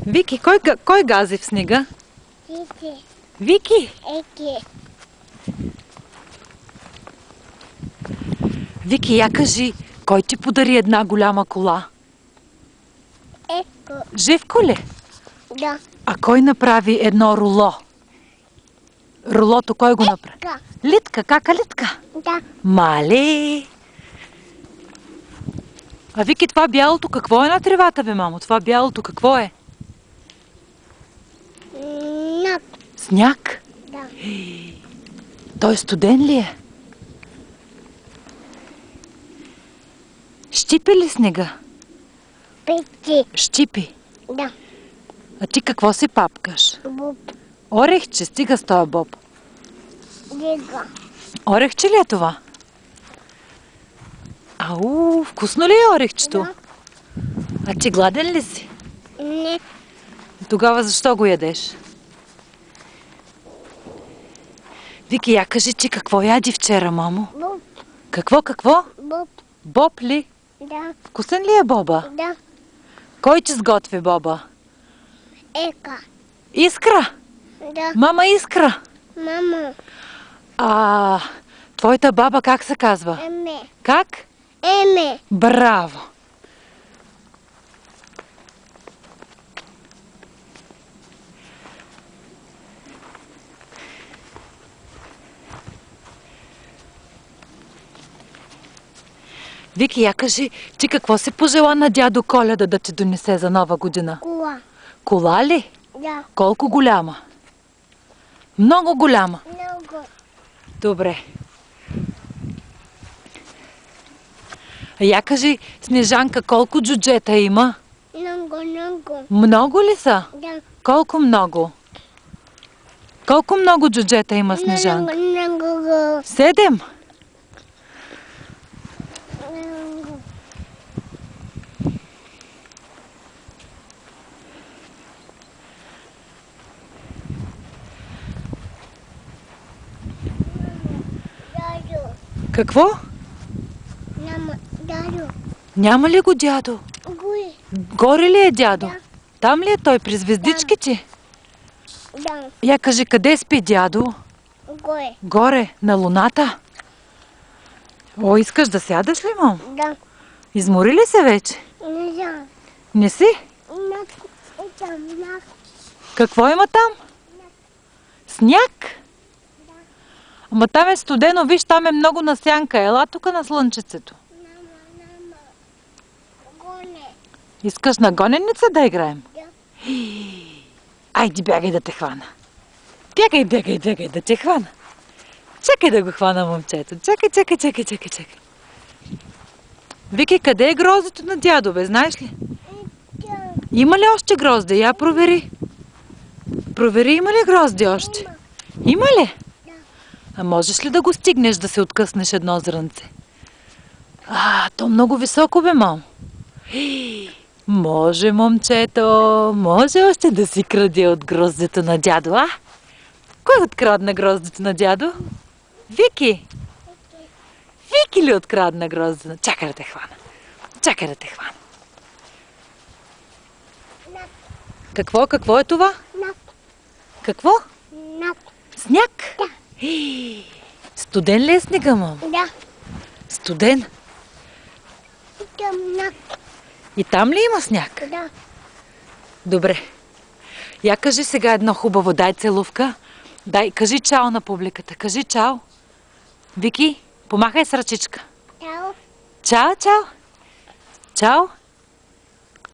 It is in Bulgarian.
Вики, кой гази в снега? Вики. Вики! Еки. Вики, я кажи, кой ти подари една голяма кола? Еко. Живко ли? Да. А кой направи едно руло? Рулото кой го направи? Ка. Литка, кака Литка? Да. Мале! А Вики, това бялото какво е на тревата, бе, мамо? Това бялото какво е? Нап. Сняг? Да. Той студен ли е? Щипи ли снега? Пети. Щипи. Да. А ти какво си папкаш? Буб. Орехче, стига с този боб. Дига. Орехче ли е това? Ау, вкусно ли е орехчето? Да. А ти гладен ли си? Не. Тогава защо го ядеш? Вики, я кажи ти какво яди вчера, мамо? Буб. Какво? Буб. Боб ли? Да. Вкусен ли е боба? Да. Кой ти сготви боба? Ека. Искра? Да. Мама Искра. Мамо. А, твоята баба как се казва? Еме. Как? Еме. Браво! Вики, я кажи, ти какво си пожела на дядо Коледа да ти донесе за Нова година? Кула. Кола ли? Да. Колко голяма? Много голяма. Много. Добре. А я кажи, Снежанка, колко джуджета има? Много. Много ли са? Да. Колко много? Колко много джуджета има Снежанка? Много. 7. Много. Дядо. Какво? Дядо. Няма ли го дядо? Гуи. Горе ли е дядо? Да. Там ли е той, при звездичките? Да. Я кажи, къде спи дядо? Гуи. Горе, на луната? О, искаш да сядаш ли, мам? Да. Измори ли се вече? Не знам. Не си? Какво има там? Сняг? Ама там е студено, виж, там е много на сянка. Ела тук на слънчецето. Гоне. Искаш на гоненица да играем? Да. Айди, бягай да те хвана. Бягай да те хвана. Чакай да го хвана момчето. Чакай. Вики, къде е гроздето на дядо, бе, знаеш ли? Има ли още грозде? Я провери. Провери, има ли грозде още? Има ли? Да. А можеш ли да го стигнеш, да се откъснеш едно зрънце? То много високо, бе, мам. Може, момчето, може още да си краде от гроздето на дядо, а? Кой открадна гроздето на дядо? Вики! Вики ли открадна гроздето? Чакай да те хвана. Какво е това? Нап. Какво? Нап. Сняг? Да. Студен ли е снега, мам? Да. Студен? Нап. И там ли има сняг? Да. Добре. Я кажи сега едно хубаво, дай целувка. Кажи чао на публиката. Кажи чао. Вики, помахай с ръчичка. Чао. Чао. Чао.